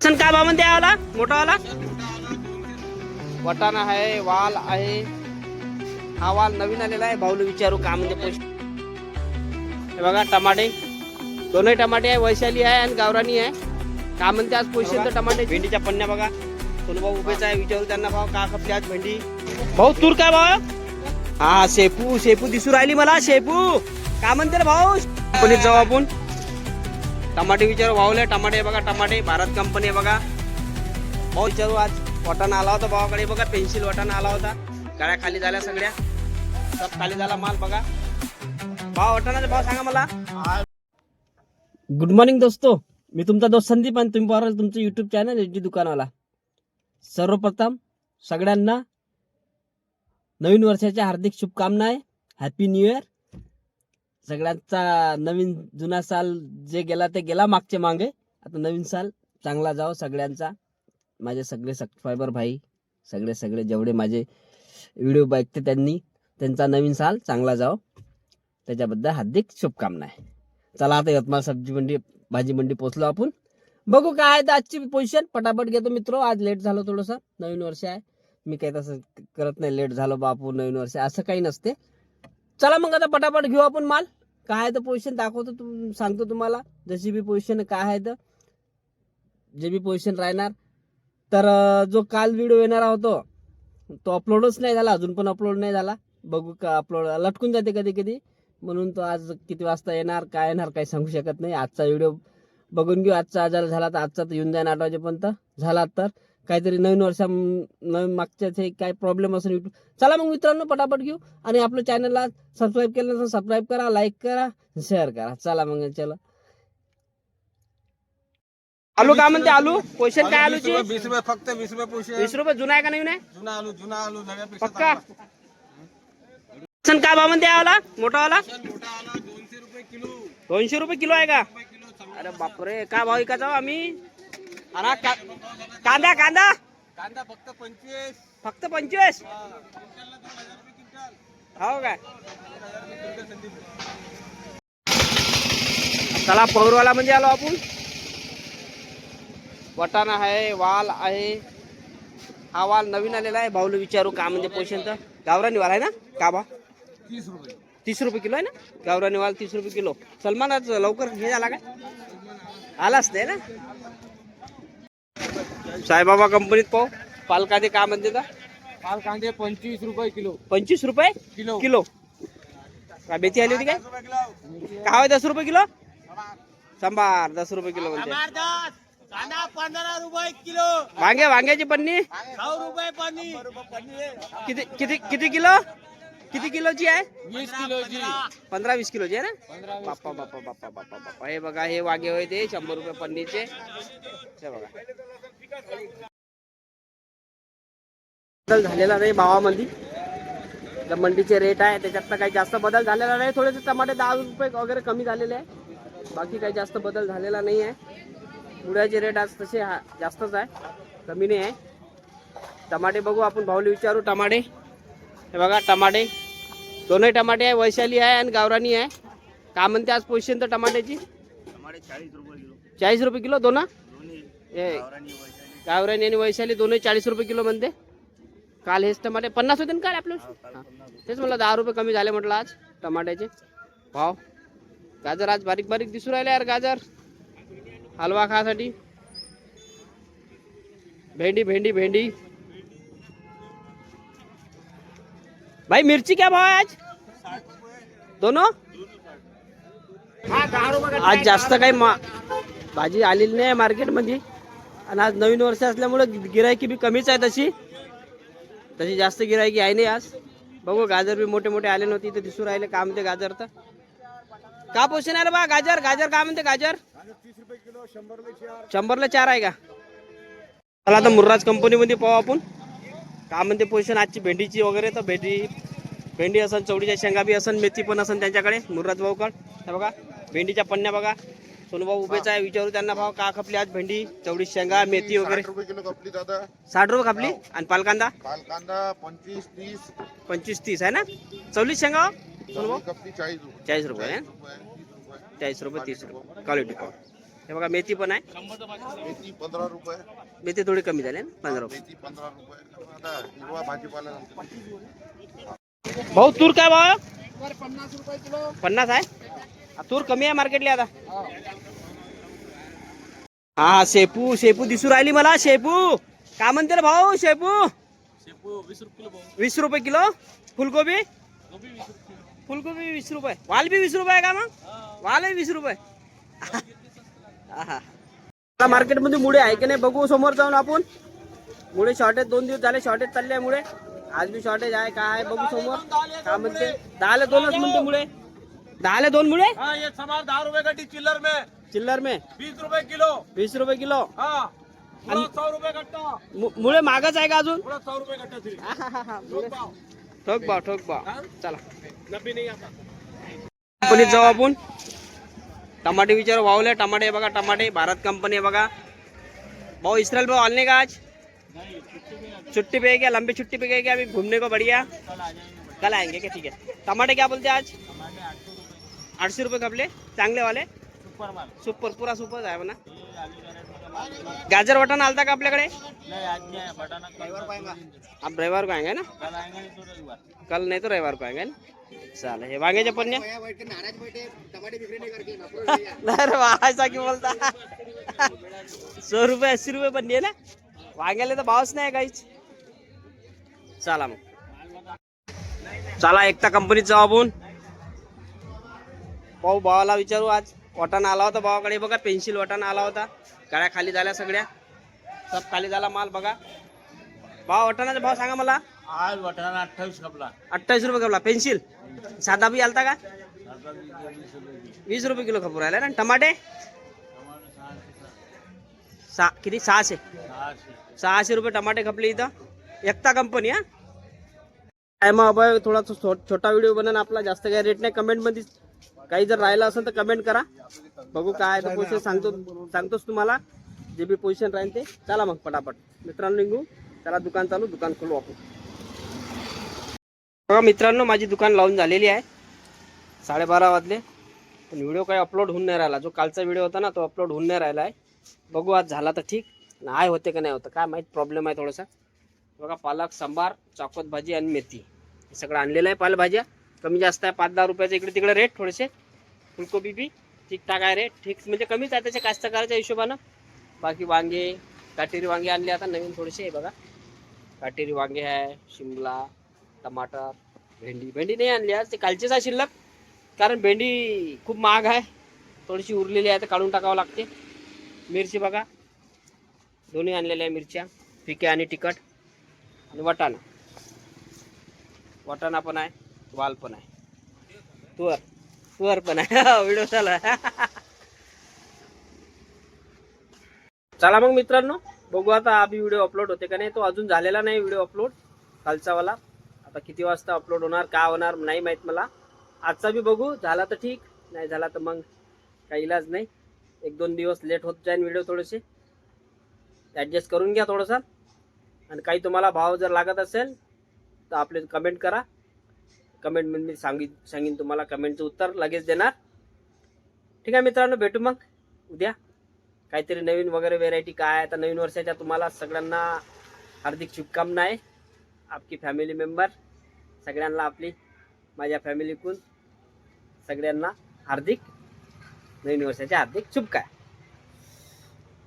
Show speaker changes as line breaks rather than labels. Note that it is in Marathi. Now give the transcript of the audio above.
सण काय भाव म्हणते आला मोठा वाला वटाणा आहे, वाल आहे. हा वाल नवीन आलेला आहे. भाऊला विचारू का म्हणजे पैसे. हे बघा टमाटे, दोनही टमाटे आहे, वैशाली आहे आणि गावरानी आहे. का म्हणते आज पैसे तर टमाटे. भेंडीच्या पन्न्या बघा, सोनू भाऊ उभेच आहे. विचारू त्यांना भाव का खपली आज भेंडी. भाऊ तूर काय भाव. हा शेपू, शेपू दिसू राहिली मला. शेपू का म्हणते रे भाऊ. कंपनीत जाऊ आपण. टमाटे विचारू भाऊले. टमाटे बघा, टमाटे भारत कंपनी आहे बघा. भाऊ विचारू आज वटाणा आला होता भावाकडे बघा. पेन्सिल वटाणा आला होता. गाड्या खाली झाल्या सगळ्या, सब खाली झाला माल बघा. भाव वटाणाचा भाव सांगा मला. गुड मॉर्निंग दोस्तो, मी तुमचा दोस्त संदीप आणि तुम्ही पाहता तुमचं युट्यूब चॅनल एचडी दुकानवाला. सर्वप्रथम सगळ्यांना नवीन वर्षाच्या हार्दिक शुभकामना आहे. Happy new year. सगळ्यांचा नवीन जुना साल जे गेला ते गेला मागचे मागे. आता नवीन साल चांगला जाओ सगळ्यांचा. माझे सगळे सबस्क्रायबर भाई, सगळे जेवढे माझे व्हिडिओ बघते त्यांचा नवीन साल चांगला जाओ, त्याच्याबद्दल हार्दिक शुभकामना आहे. चला आता यवतमाळ सब्जी मंडी भाजी मंडी पोहोचलो आपण. बघू काय आहे आजची पोझिशन. पटापट घेतो मित्र. आज लेट झालो थोडंसं, नवीन वर्ष आहे. मी काही तसं करत नाही, लेट झालो बापू नवीन वर्ष असं काही नसते. चला मग आता पटापट घेऊ आपण माल. काय आहे तर पोझिशन दाखवतो, सांगतो तुम्हाला. जशी बी पोझिशन काय आहे तर जे बी पोझिशन राहणार. तर जो काल व्हिडिओ येणार होतो तो अपलोडच नाही झाला, अजून पण अपलोड नाही झाला. बघू का अपलोड लटकून जाते कधी कधी, म्हणून तो आज किती वाजता येणार काय येणार काही सांगू शकत नाही. आजचा व्हिडिओ बघून घेऊ. आजचा आजार झाला तर आजचा तर येऊन जाईन 8 वाजेपर्यंत. झाला तर काहीतरी नवीन वर्षा नवीन मागच्या काही प्रॉब्लेम असेल युट्यूब. चला मग मित्रांनो पटापट घेऊ. आणि आपल्या चॅनलला सबस्क्राईब केलं नसेल सबस्क्राईब करा, लाईक करा, शेअर करा. चला मग चला. आलू काय म्हणते आलू. पोझिशन काय आलूची.
20 रुपये फक्त 20 रुपये पोझिशन.
20 रुपये. जुना आहे का नवीन आहे.
जुना आलू
पक्का. सण काय भाव म्हणते आला मोठा वाला.
200 रुपये किलो.
200 रुपये किलो आहे का. अरे बापरे, काय भाव का जाऊ आम्ही. अरे कांदा कांदा
कांदा फक्त 25.
फक्त 25. हो काय. चला पौरवाला म्हणजे आलो आपण. वटाणा आहे, वाल आहे. हा वाल नवीन आलेला आहे. भाऊला विचारू का म्हणजे पोषण. तर गावरानी वाल आहे ना. का भाव.
30 रुपये.
30 रुपये किलो आहे ना. गावरानी वाल 30 रुपये किलो. सलमान आज लवकर हे झाला काय. आलाच नाही ना. साईबाबा कंपनीत पाहू. पाल कांदे का म्हणते का.
पाल कांदे 25 रुपये किलो.
25 रुपये
किलो.
किलो. काय बेती आली होती काय. काय 10 रुपये किलो. सांबार 10 रुपये किलो म्हणते.
कांदा 15 रुपये किलो.
वांग्याची पन्नी
100 रुपये पन्नी.
किती किती किती किलो. किती किलोची आहे.
20 किलोची.
15-20 किलोची आहे ना. बाप्पा बाप्पा बाप्पा बाप्पा बाप्पा. हे बघा हे वांगे होते 100 रुपये पन्नीचे. हे बघा बदल झालेला नाही भावामध्ये. तर मंडीचे रेट आहे त्याच्यात तर काही जास्त बदल झालेला नाही. थोडेसे टमाटे 10 रुपये वगैरे कमी झालेले आहे. बाकी काही जास्त बदल झालेला नाही आहे. मुळ्याचे रेट आज तसे जास्तच आहे, कमी नाही आहे. टमाटे बघू आपण भाऊला विचारू. टमाटे हे बघा टमाटे, दोनही टमाटे आहे, वैशाली आहे आणि गावरानी आहे. का म्हणते आज पोझिशन तर टमाट्याची.
टमाटे 40 रुपये किलो.
40 रुपये किलो दोन.
दोन्ही
गावरानी आणि वैशाली दोन्ही 40 रुपये किलो म्हणते. काल हेच टमाटे 50 होते ना काल आपलं. तेच म्हटलं 10 रुपये कमी झाले म्हटलं आज टमाट्याचे भाव. गाजर आज बारीक बारीक दिसू राहिले यार. गाजर हलवा खासाठी. भेंडी भेंडी भेंडी. भाई मिर्ची क्या भाव है आज. दोनों आज जास्त काही भाजी आलेली नाही मार्केटमध्ये. आणि आज नवीन वर्ष असल्यामुळे गिरायकी बी कमीच आहे. तशी जास्त गिरायकी आहे नाही आज. बघू गाजर बी मोठे मोठे आले नव्हते इथे दिसू राहिले. का म्हणते गाजर तर का पोषण आहे बा. गाजर गाजर का म्हणते. गाजर
30 रुपये किलो.
100ला 4 आहे का. चला आता मुर्राज कंपनीमध्ये पाहू आपण का म्हणते पोझिशन आजची भेंडीची वगैरे. तर भेंडी असन, चवडीच्या शेंगा बी असन, मेथी पण असन त्यांच्याकडे मुर्राज भाऊकड. हे बघा भेंडीच्या पन्न्या बघा. सोनूभाऊ उभेच आहे. विचारू त्यांना भाव का खपली आज भेंडी, चवडी शेंगा, मेथी वगैरे.
60 रुपये किलो खपली दादा.
60 रुपये खपली. आणि पालकांदा
पाल कांदा 25-30.
25-30 आहे ना. चवली शेंगा सोनूभाऊ
खपली 40 रुपये.
40 रुपये आहे. 40 रुपये 30 रुपये क्वालिटी पाव. हे बघा मेथी पण आहे.
मेथी 15 रुपये.
मेथी थोडी कमी झाली ना 15 रुपये.
मेथी 15 रुपये. आता हिरवा भाजीपाला
भाऊ तूर काय भाव
50 रुपये किलो.
50 आहे. तूर कमी आहे मार्केटला आता. हा शेपू शेपू दिसू राहिली मला. शेपू काय म्हणते रे भाऊ? शेपू 20 रुपये किलो. फुलगोबी फुलगोबी 20 रुपये. वाल बी 20 रुपये का मग? वाल आहे 20 रुपये. मार्केट मध्ये मुळे आहे की नाही बघू समोर जाऊन आपण. मुळे शॉर्टेज 2 दिवस झाले शॉर्टेज चालले आहे मुळे. आज भी शॉर्टेज आहे काय आहे बघू समोर काय म्हणते. 10 ला 2च म्हणते मुळे. 10 ला 2 मुळे.
हाँ ये सामान 10 रुपए का चिल्लर में,
चिल्लर में
20 रुपए किलो.
20 रुपये किलो.
हाँ पूरा 100 रुपए कट्टा.
मुळे महागच आहे का अजून?
पूरा 100 रुपए कट्टा थी.
ठोक भाव ठोक भाव. चला
नब्बे नहीं आता.
कंपनीत जाऊ आपण. टमाटे विचारू भावले. टमाटे हे बघा टमाटे भारत कंपनी है बघा. भाव इसराइल भाव आने का आज? छुट्टी पे है क्या? लंबी छुट्टी पे गए क्या? अभी घूमने को बढ़िया. कल आएंगे क्या? ठीक है. टमाटे क्या बोलते हैं आज? 800 रुपये कपले चांगले वाले. सुपर पूरा सुपर आहे म्हणा. गाजर वाटाणा आलता का आपल्याकडे? आप रविवार को आएंगे ना? कल नहीं तो रविवार को आएंगे ना. चाल हे वांग्याच्या पन्न्या. अरे वाह ऐसा क्यों बोलता. 100 रुपये 80 रुपये पन्नी आहे ना. वांग्याला तर भावच नाही काहीच. चला मग चला एकता कंपनीत जाऊ आपण. भाऊ भावाला विचारू आज. वाटाणा आला होता भावाकडे बघा. पेन्सिल वाटाणा आला होता. गाड्या खाली झाल्या सगळ्या. सब खाली झाला माल बघा. भाव वाटाणाचा भाव सांगा मला.
आज वटाना 28 कपला.
28 रुपये कपला. पेन्सिल साधा बी आलता का? 20 रुपये किलो खपूर राहिला ना. टमाटे किती 600 रुपये टमाटे खपले इथं. एकता कंपनी. हा टाइम अभाव थोडा छोटा व्हिडिओ बनन आपला. जास्त काही रेट नाही. कमेंट मध्ये काही जर राहिलं असेल तर कमेंट करा. बघू काय तर पोझिशन सांगतोच तुम्हाला. जे बी पोझिशन राहील ते. चला मग पटापट मित्रांनो निघू. चला दुकान चालू. दुकान खोलू आपण. बघा मित्रांनो माझी दुकान लावून झालेली आहे. 12:30 वाजले. पण व्हिडिओ काही अपलोड होऊन नाही राहिला. जो कालचा व्हिडिओ होता ना तो अपलोड होऊन नाही राहिला आहे. बघू आज झाला तर ठीक. नाही होते का नाही होतं काय माहीत. प्रॉब्लेम आहे थोडासा. बघा पालक सांबार चाकोत भाजी आणि मेथी हे सगळं आणलेलं आहे. पालेभाज्या कमी जास्त आहे. 5-10 रुपयाचे इकडे तिकडे रेट थोडेसे. फुलकोबी बी ठीकठाक आहे रेट. ठीक म्हणजे कमीच आहे त्याच्या कास्तकाराच्या हिशोबानं. बाकी वांगे काटेरी वांगे आणले आता नवीन थोडेसे. हे बघा काटेरी वांगे आहे. शिमला टमाटर भेंडी नाही आणली आज. ते कालचेच आहे शिल्लक. कारण भेंडी खूप महाग आहे. थोडीशी उरलेली आहे तर काढून टाकावं लागते. मिरची बघा दोन्ही आणलेल्या आहे मिरच्या. फिके आणि तिखट. आणि वाटाणा पण आहे. वाल पण आहे. तुवर पण आहे. व्हिडिओ चालू आहे. चला मग मित्रांनो बघू आता अभी व्हिडिओ अपलोड होते का नाही. तो अजून झालेला नाही व्हिडिओ अपलोड कालचा वाला. आता किती वाजता अपलोड होणार काय होणार नाही माहीत मला. आजचा बी बघू. झाला तर ठीक. नाही झाला तर मग काही इलाज नाही. 1-2 दिवस लेट होत जाईल व्हिडिओ. थोडेसे ॲडजस्ट करून घ्या थोडंसं. आणि काही तुम्हाला भाव जर लागत असेल तर आपले कमेंट करा. कमेंटमध्ये मी सांगीन तुम्हाला. कमेंटचं उत्तर लगेच देणार. ठीक आहे मित्रांनो भेटू मग उद्या. काहीतरी नवीन वगैरे व्हेरायटी काय आहे. आता नवीन वर्षाच्या तुम्हाला सगळ्यांना हार्दिक शुभकामना आहे. आपकी फॅमिली मेंबर सगळ्यांना आपली माझ्या फॅमिलीकडून सगळ्यांना हार्दिक नवीन वर्षाच्या हार्दिक शुभकामना.